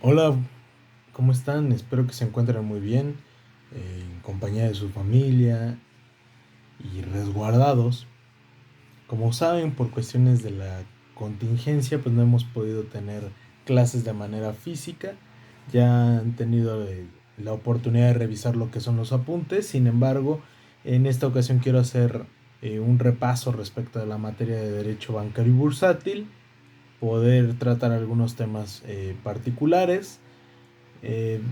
Hola, ¿cómo están? Espero que se encuentren muy bien, en compañía de su familia y resguardados. Como saben, por cuestiones de la contingencia, pues no hemos podido tener clases de manera física. Ya han tenido la oportunidad de revisar lo que son los apuntes. Sin embargo, en esta ocasión quiero hacer un repaso respecto de la materia de derecho bancario y bursátil, poder tratar algunos temas particulares,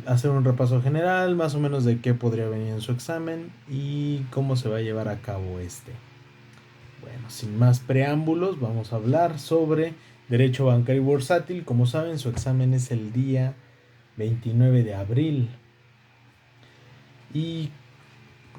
hacer un repaso general más o menos de qué podría venir en su examen y cómo se va a llevar a cabo este. Bueno, sin más preámbulos, vamos a hablar sobre derecho bancario y bursátil. Como saben, su examen es el día 29 de abril. Y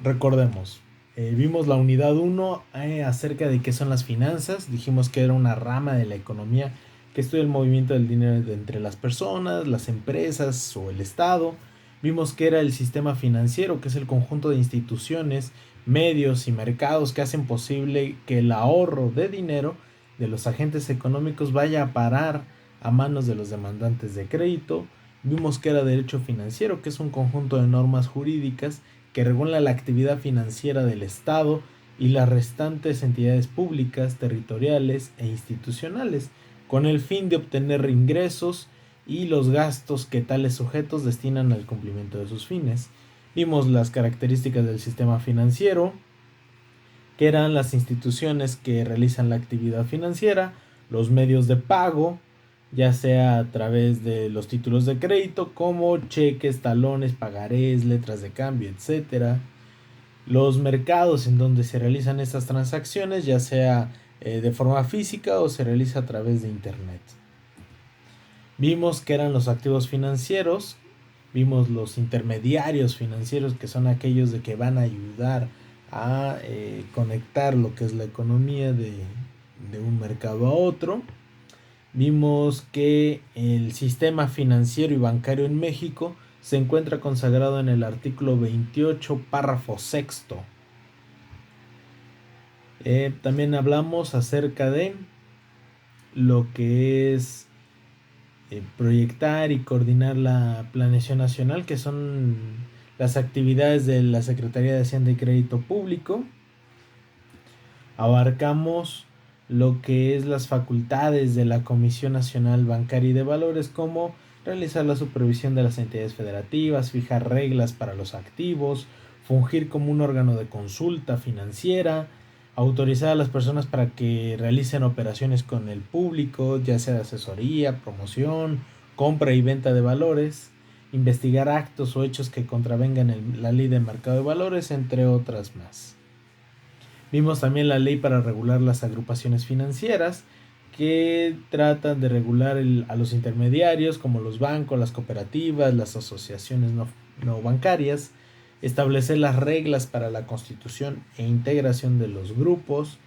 recordemos, vimos la unidad 1 acerca de qué son las finanzas. Dijimos que era una rama de la economía que estudia el movimiento del dinero entre las personas, las empresas o el Estado. Vimos que era el sistema financiero, que es el conjunto de instituciones, medios y mercados que hacen posible que el ahorro de dinero de los agentes económicos vaya a parar a manos de los demandantes de crédito. Vimos que era derecho financiero, que es un conjunto de normas jurídicas que regula la actividad financiera del Estado y las restantes entidades públicas, territoriales e institucionales, con el fin de obtener ingresos y los gastos que tales sujetos destinan al cumplimiento de sus fines. Vimos las características del sistema financiero, que eran las instituciones que realizan la actividad financiera, los medios de pago, ya sea a través de los títulos de crédito como cheques, talones, pagarés, letras de cambio, etcétera, los mercados en donde se realizan estas transacciones, ya sea de forma física o se realiza a través de internet. Vimos que eran los activos financieros, vimos los intermediarios financieros, que son aquellos de que van a ayudar a conectar lo que es la economía de un mercado a otro. Vimos que el sistema financiero y bancario en México se encuentra consagrado en el artículo 28, párrafo sexto. También hablamos acerca de lo que es proyectar y coordinar la planeación nacional, que son las actividades de la Secretaría de Hacienda y Crédito Público. Abarcamos lo que es las facultades de la Comisión Nacional Bancaria y de Valores, como realizar la supervisión de las entidades federativas, fijar reglas para los activos, fungir como un órgano de consulta financiera, autorizar a las personas para que realicen operaciones con el público, ya sea de asesoría, promoción, compra y venta de valores, investigar actos o hechos que contravengan la ley de mercado de valores, entre otras más. Vimos también la ley para regular las agrupaciones financieras, que tratan de regular a los intermediarios como los bancos, las cooperativas, las asociaciones no bancarias, establecer las reglas para la constitución e integración de los grupos.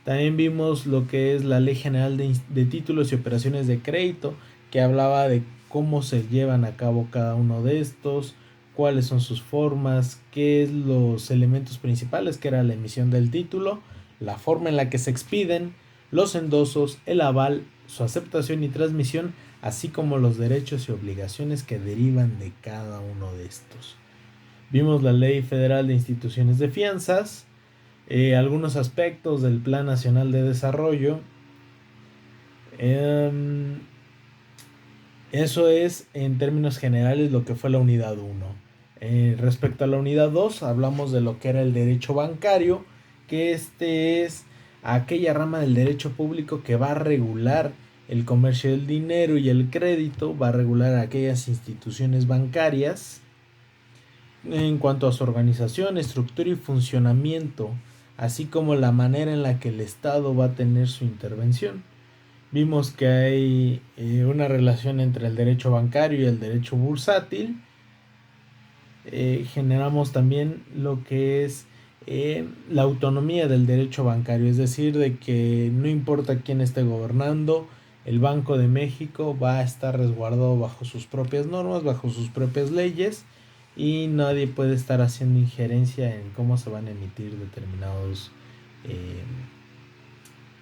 También vimos lo que es la Ley General de Títulos y Operaciones de Crédito, que hablaba de cómo se llevan a cabo cada uno de estos, cuáles son sus formas, qué es los elementos principales, que era la emisión del título, la forma en la que se expiden, los endosos, el aval, su aceptación y transmisión, así como los derechos y obligaciones que derivan de cada uno de estos. Vimos la Ley Federal de Instituciones de Fianzas, algunos aspectos del Plan Nacional de Desarrollo. Eh, Eso es en términos generales lo que fue la unidad 1. Respecto a la unidad 2, hablamos de lo que era el derecho bancario, que este es aquella rama del derecho público que va a regular el comercio del dinero y el crédito, va a regular aquellas instituciones bancarias en cuanto a su organización, estructura y funcionamiento, así como la manera en la que el Estado va a tener su intervención. Vimos que hay una relación entre el derecho bancario y el derecho bursátil. Generamos también lo que es la autonomía del derecho bancario, es decir, de que no importa quién esté gobernando, el Banco de México va a estar resguardado bajo sus propias normas, bajo sus propias leyes, y nadie puede estar haciendo injerencia en cómo se van a emitir determinados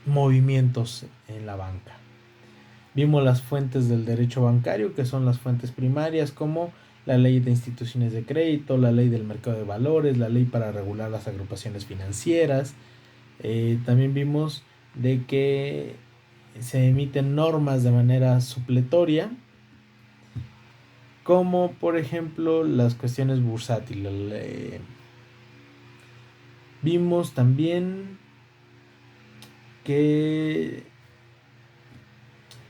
movimientos en la banca. Vimos las fuentes del derecho bancario, que son las fuentes primarias, como la ley de instituciones de crédito, la ley del mercado de valores, la ley para regular las agrupaciones financieras. También vimos de que se emiten normas de manera supletoria, como por ejemplo las cuestiones bursátiles. Vimos también que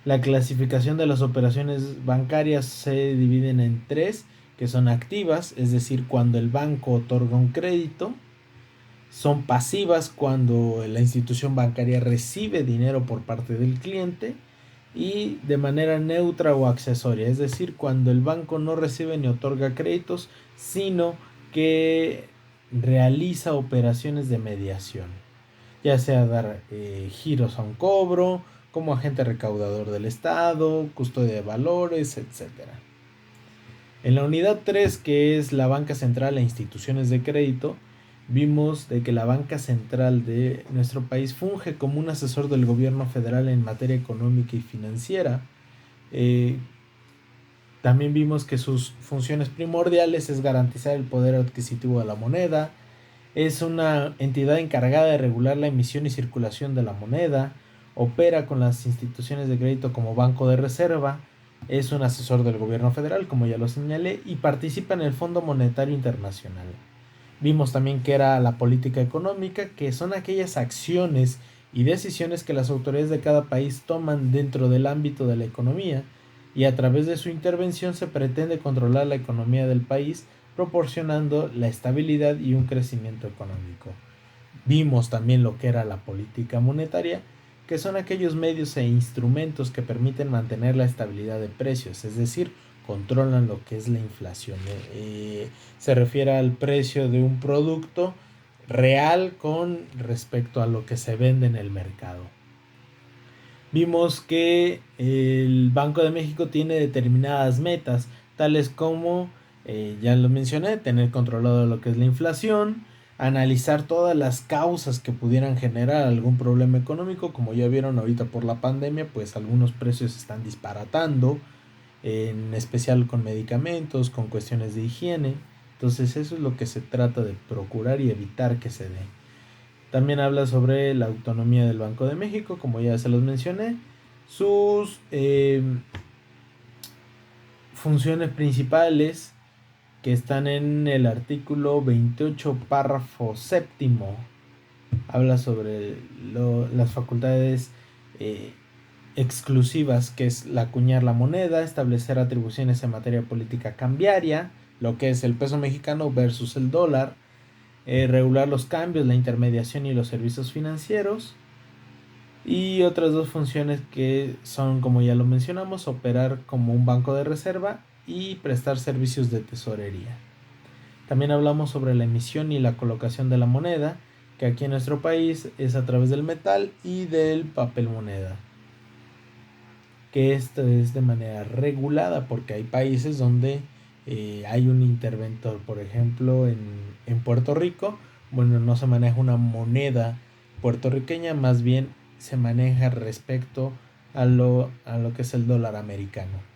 la clasificación de las operaciones bancarias se dividen en tres, que son activas, es decir, cuando el banco otorga un crédito; son pasivas, cuando la institución bancaria recibe dinero por parte del cliente; y de manera neutra o accesoria, es decir, cuando el banco no recibe ni otorga créditos, sino que realiza operaciones de mediación, ya sea dar giros a un cobro, como agente recaudador del Estado, custodia de valores, etcétera. En la unidad 3, que es la banca central e instituciones de crédito, vimos de que la banca central de nuestro país funge como un asesor del gobierno federal en materia económica y financiera. Eh, También vimos que sus funciones primordiales es garantizar el poder adquisitivo de la moneda; es una entidad encargada de regular la emisión y circulación de la moneda; opera con las instituciones de crédito como banco de reserva; es un asesor del gobierno federal, como ya lo señalé, y participa en el Fondo Monetario Internacional. Vimos también que era la política económica, que son aquellas acciones y decisiones que las autoridades de cada país toman dentro del ámbito de la economía, y a través de su intervención se pretende controlar la economía del país, proporcionando la estabilidad y un crecimiento económico. Vimos también lo que era la política monetaria, que son aquellos medios e instrumentos que permiten mantener la estabilidad de precios, es decir, controlan lo que es la inflación. Se refiere al precio de un producto real con respecto a lo que se vende en el mercado. Vimos que el Banco de México tiene determinadas metas, tales como, ya lo mencioné, tener controlado lo que es la inflación; analizar todas las causas que pudieran generar algún problema económico. Como ya vieron ahorita por la pandemia, pues algunos precios se están disparatando, en especial con medicamentos, con cuestiones de higiene. Entonces eso es lo que se trata de procurar y evitar que se dé. También habla sobre la autonomía del Banco de México, como ya se los mencioné. Sus funciones principales, que están en el artículo 28, párrafo séptimo, habla sobre las facultades exclusivas, que es la acuñar la moneda, establecer atribuciones en materia de política cambiaria, lo que es el peso mexicano versus el dólar; regular los cambios, la intermediación y los servicios financieros; y otras dos funciones que son, como ya lo mencionamos, operar como un banco de reserva y prestar servicios de tesorería. También hablamos sobre la emisión y la colocación de la moneda, que aquí en nuestro país es a través del metal y del papel moneda, que esto es de manera regulada, porque hay países donde hay un interventor. Por ejemplo, en Puerto Rico, bueno, no se maneja una moneda puertorriqueña, más bien se maneja respecto a lo que es el dólar americano.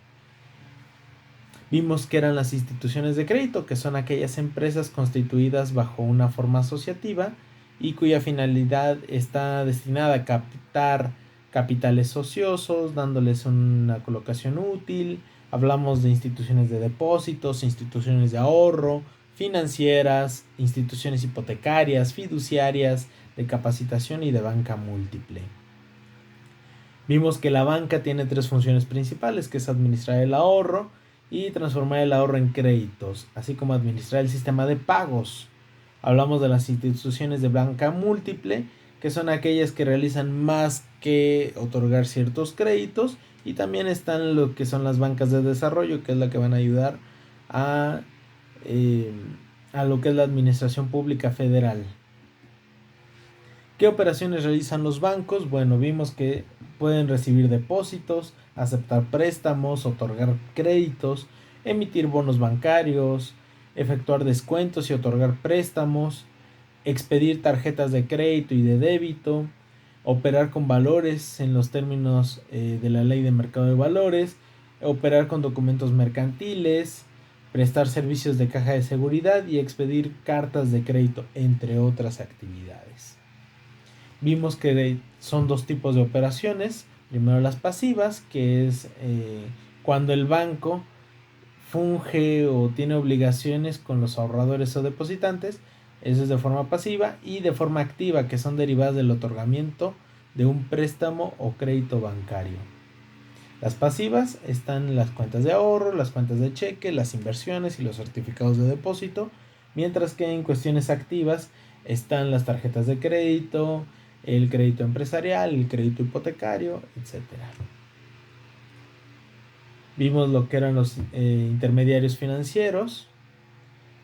Vimos que eran las instituciones de crédito, que son aquellas empresas constituidas bajo una forma asociativa y cuya finalidad está destinada a captar capitales ociosos, dándoles una colocación útil. Hablamos de instituciones de depósitos, instituciones de ahorro, financieras, instituciones hipotecarias, fiduciarias, de capacitación y de banca múltiple. Vimos que la banca tiene tres funciones principales, que es administrar el ahorro y transformar el ahorro en créditos, así como administrar el sistema de pagos. Hablamos de las instituciones de banca múltiple, que son aquellas que realizan más que otorgar ciertos créditos; y también están lo que son las bancas de desarrollo, que es la que van a ayudar a, eh, a lo que es la administración pública federal. ¿Qué operaciones realizan los bancos? Bueno, vimos que pueden recibir depósitos, aceptar préstamos, otorgar créditos, emitir bonos bancarios, efectuar descuentos y otorgar préstamos, expedir tarjetas de crédito y de débito, operar con valores en los términos de la ley de mercado de valores, operar con documentos mercantiles, prestar servicios de caja de seguridad y expedir cartas de crédito, entre otras actividades. Vimos que son dos tipos de operaciones. Primero las pasivas, que es cuando el banco funge o tiene obligaciones con los ahorradores o depositantes. Eso es de forma pasiva. Y de forma activa, que son derivadas del otorgamiento de un préstamo o crédito bancario. Las pasivas están las cuentas de ahorro, las cuentas de cheque, las inversiones y los certificados de depósito, mientras que en cuestiones activas están las tarjetas de crédito, el crédito empresarial, el crédito hipotecario, etc. Vimos lo que eran los intermediarios financieros,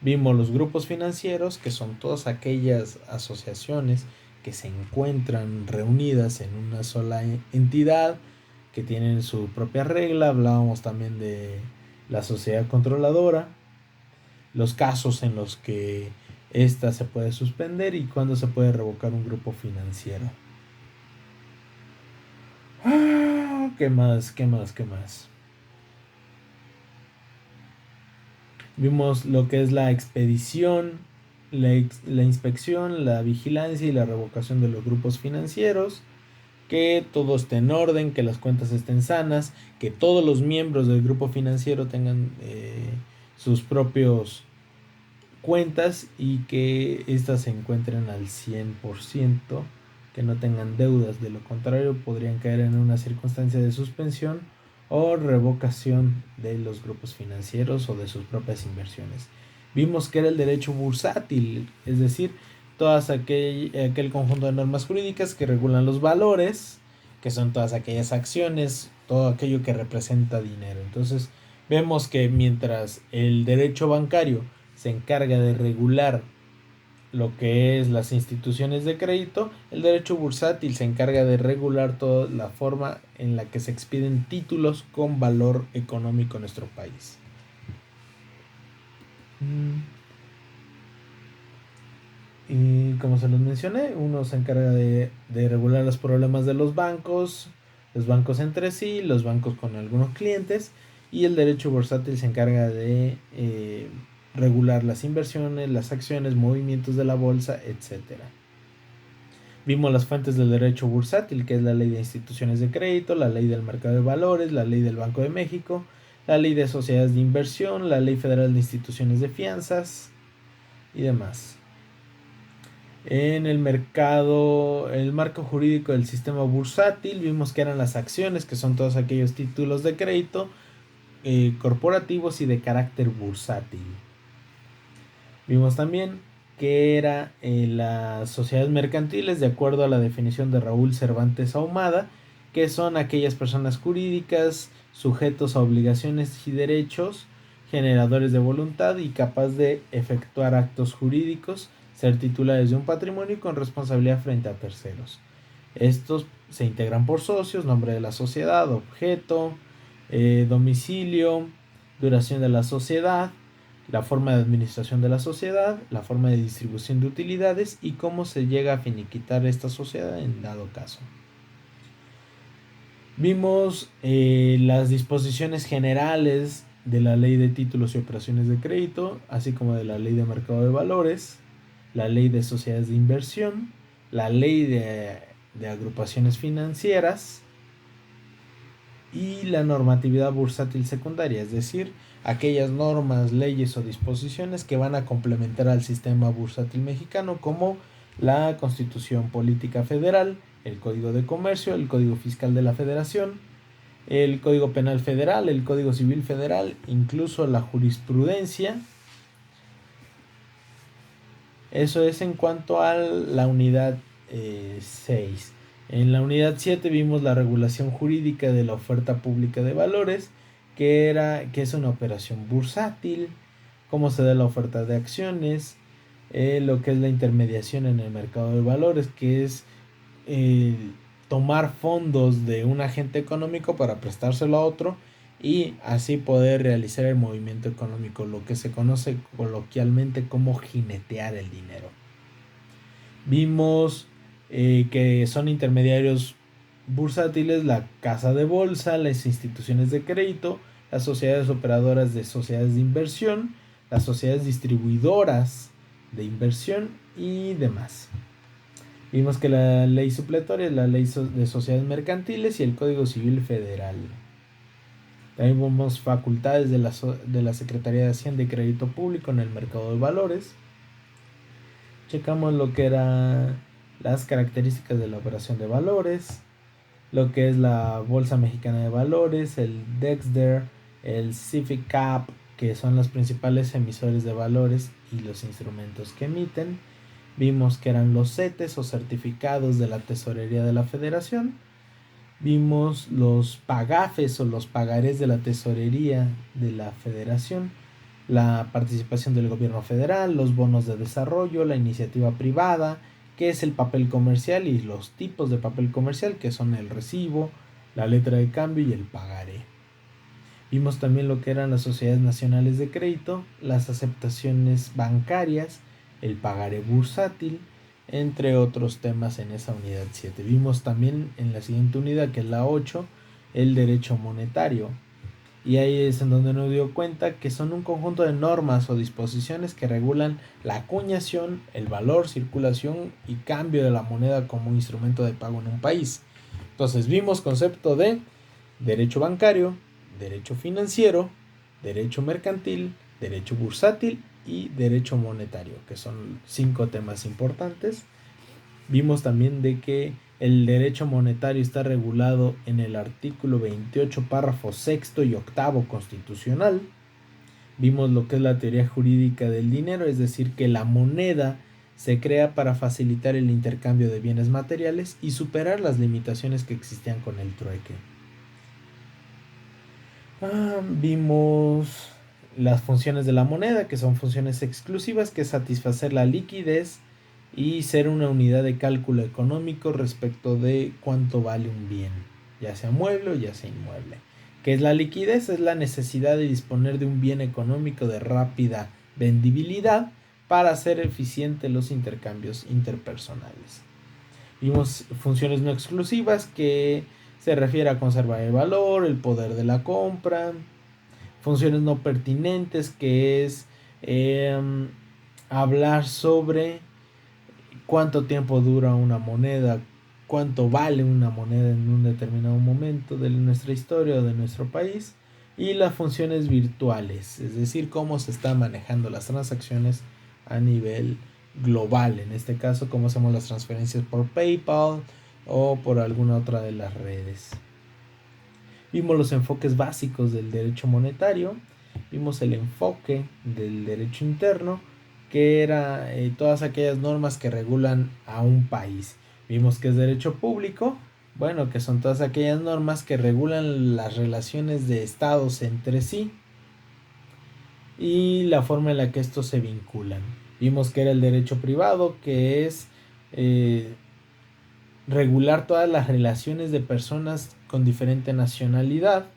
vimos los grupos financieros, que son todas aquellas asociaciones que se encuentran reunidas en una sola entidad, que tienen su propia regla. Hablábamos también de la sociedad controladora, los casos en los que esta se puede suspender y cuándo se puede revocar un grupo financiero. ¿Qué más? Vimos lo que es la expedición, la inspección, la vigilancia y la revocación de los grupos financieros, que todo esté en orden, que las cuentas estén sanas, que todos los miembros del grupo financiero tengan sus propios cuentas y que éstas se encuentren al 100%, que no tengan deudas. De lo contrario, podrían caer en una circunstancia de suspensión o revocación de los grupos financieros o de sus propias inversiones. Vimos que era el derecho bursátil, es decir, todas aquel conjunto de normas jurídicas que regulan los valores, que son todas aquellas acciones, todo aquello que representa dinero. Entonces, vemos que mientras el derecho bancario se encarga de regular lo que es las instituciones de crédito, el derecho bursátil se encarga de regular toda la forma en la que se expiden títulos con valor económico en nuestro país. Y como se los mencioné, uno se encarga de regular los problemas de los bancos entre sí, los bancos con algunos clientes, y el derecho bursátil se encarga de regular las inversiones, las acciones, movimientos de la bolsa, etc. Vimos las fuentes del derecho bursátil, que es la ley de instituciones de crédito, la ley del mercado de valores, la ley del Banco de México, la ley de sociedades de inversión, la ley federal de instituciones de fianzas y demás. En el mercado, el marco jurídico del sistema bursátil, vimos que eran las acciones, que son todos aquellos títulos de crédito corporativos y de carácter bursátil. Vimos también que era las sociedades mercantiles, de acuerdo a la definición de Raúl Cervantes Ahumada, que son aquellas personas jurídicas sujetos a obligaciones y derechos, generadores de voluntad y capaz de efectuar actos jurídicos, ser titulares de un patrimonio y con responsabilidad frente a terceros. Estos se integran por socios, nombre de la sociedad, objeto, domicilio, duración de la sociedad, la forma de administración de la sociedad, la forma de distribución de utilidades y cómo se llega a finiquitar esta sociedad en dado caso. Vimos las disposiciones generales de la ley de títulos y operaciones de crédito, así como de la ley de mercado de valores, la ley de sociedades de inversión, la ley de agrupaciones financieras y la normatividad bursátil secundaria, es decir, aquellas normas, leyes o disposiciones que van a complementar al sistema bursátil mexicano, como la Constitución Política Federal, el Código de Comercio, el Código Fiscal de la Federación, el Código Penal Federal, el Código Civil Federal, incluso la jurisprudencia. Eso es en cuanto a la unidad 6. En la unidad 7 vimos la regulación jurídica de la oferta pública de valores, que es una operación bursátil, cómo se da la oferta de acciones, lo que es la intermediación en el mercado de valores, que es tomar fondos de un agente económico para prestárselo a otro y así poder realizar el movimiento económico, lo que se conoce coloquialmente como jinetear el dinero. Vimos que son intermediarios bursátiles: la casa de bolsa, las instituciones de crédito, las sociedades operadoras de sociedades de inversión, las sociedades distribuidoras de inversión y demás. Vimos que la ley supletoria es la ley de sociedades mercantiles y el Código Civil Federal. También vemos facultades de la Secretaría de Hacienda y Crédito Público en el mercado de valores. Checamos lo que eran las características de la operación de valores, lo que es la Bolsa Mexicana de Valores, el DEXDER, el CIFICAP, que son los principales emisores de valores y los instrumentos que emiten. Vimos que eran los CETES o certificados de la Tesorería de la Federación. Vimos los PAGAFES o los pagarés de la Tesorería de la Federación, la participación del gobierno federal, los bonos de desarrollo, la iniciativa privada, que es el papel comercial y los tipos de papel comercial, que son el recibo, la letra de cambio y el pagaré. Vimos también lo que eran las sociedades nacionales de crédito, las aceptaciones bancarias, el pagaré bursátil, entre otros temas en esa unidad 7. Vimos también en la siguiente unidad, que es la 8, el derecho monetario. Y ahí es en donde nos dio cuenta que son un conjunto de normas o disposiciones que regulan la acuñación, el valor, circulación y cambio de la moneda como instrumento de pago en un país. Entonces vimos concepto de derecho bancario, derecho financiero, derecho mercantil, derecho bursátil y derecho monetario, que son 5 temas importantes. Vimos también de que el derecho monetario está regulado en el artículo 28, párrafos 6 y 8 constitucional. Vimos lo que es la teoría jurídica del dinero, es decir, que la moneda se crea para facilitar el intercambio de bienes materiales y superar las limitaciones que existían con el trueque. Vimos las funciones de la moneda, que son funciones exclusivas, que es satisfacer la liquidez y ser una unidad de cálculo económico respecto de cuánto vale un bien, ya sea mueble o ya sea inmueble. ¿Qué es la liquidez? Es la necesidad de disponer de un bien económico de rápida vendibilidad para hacer eficientes los intercambios interpersonales. Vimos funciones no exclusivas, que se refiere a conservar el valor, el poder de la compra. Funciones no pertinentes, que es hablar sobre cuánto tiempo dura una moneda, cuánto vale una moneda en un determinado momento de nuestra historia o de nuestro país. Y las funciones virtuales, es decir, cómo se están manejando las transacciones a nivel global. En este caso, cómo hacemos las transferencias por PayPal o por alguna otra de las redes. Vimos los enfoques básicos del derecho monetario. Vimos el enfoque del derecho interno, que era todas aquellas normas que regulan a un país. Vimos que es derecho público, bueno, que son todas aquellas normas que regulan las relaciones de estados entre sí y la forma en la que estos se vinculan. Vimos que era el derecho privado, que es regular todas las relaciones de personas con diferente nacionalidad,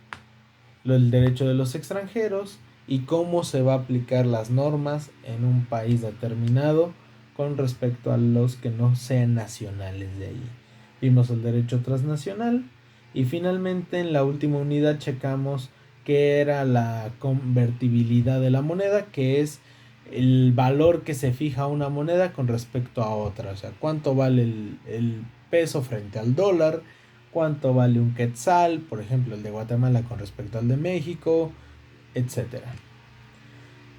el derecho de los extranjeros y cómo se va a aplicar las normas en un país determinado con respecto a los que no sean nacionales de ahí. Vimos el derecho transnacional y finalmente en la última unidad checamos qué era la convertibilidad de la moneda, que es el valor que se fija a una moneda con respecto a otra, o sea, cuánto vale el peso frente al dólar, cuánto vale un quetzal, por ejemplo el de Guatemala con respecto al de México, etc.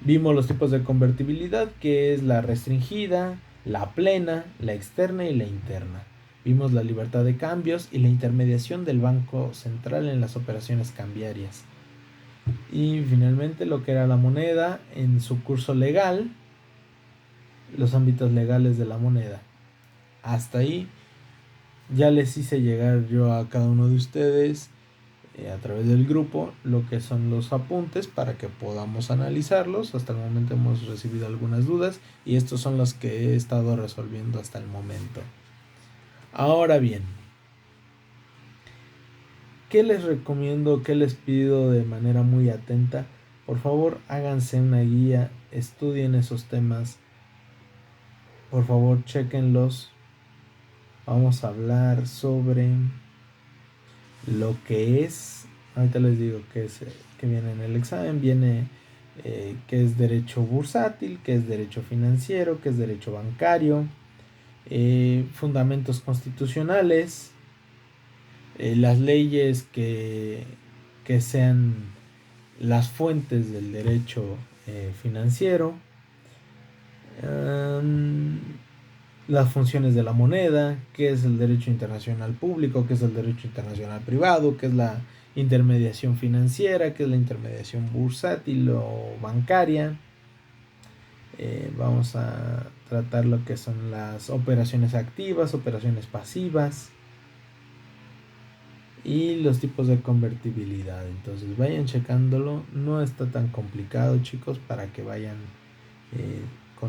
Vimos los tipos de convertibilidad, que es la restringida, la plena, la externa y la interna. Vimos la libertad de cambios y la intermediación del Banco Central en las operaciones cambiarias. Y finalmente lo que era la moneda en su curso legal, los ámbitos legales de la moneda. Hasta ahí ya les hice llegar yo a cada uno de ustedes a través del grupo lo que son los apuntes para que podamos analizarlos. Hasta el momento hemos recibido algunas dudas y estos son los que he estado resolviendo hasta el momento. Ahora bien, ¿qué les recomiendo? ¿Qué les pido de manera muy atenta? Por favor, háganse una guía, estudien esos temas, por favor, chequenlos. vamos a hablar sobre lo que es, ahorita les digo que es, que viene en el examen, viene que es derecho bursátil, que es derecho financiero, que es derecho bancario, fundamentos constitucionales, las leyes que sean las fuentes del derecho financiero, um, las funciones de la moneda, qué es el derecho internacional público, qué es el derecho internacional privado, qué es la intermediación financiera, qué es la intermediación bursátil o bancaria. Vamos a tratar lo que son las operaciones activas, operaciones pasivas y los tipos de convertibilidad. Entonces vayan checándolo, no está tan complicado, chicos, para que vayan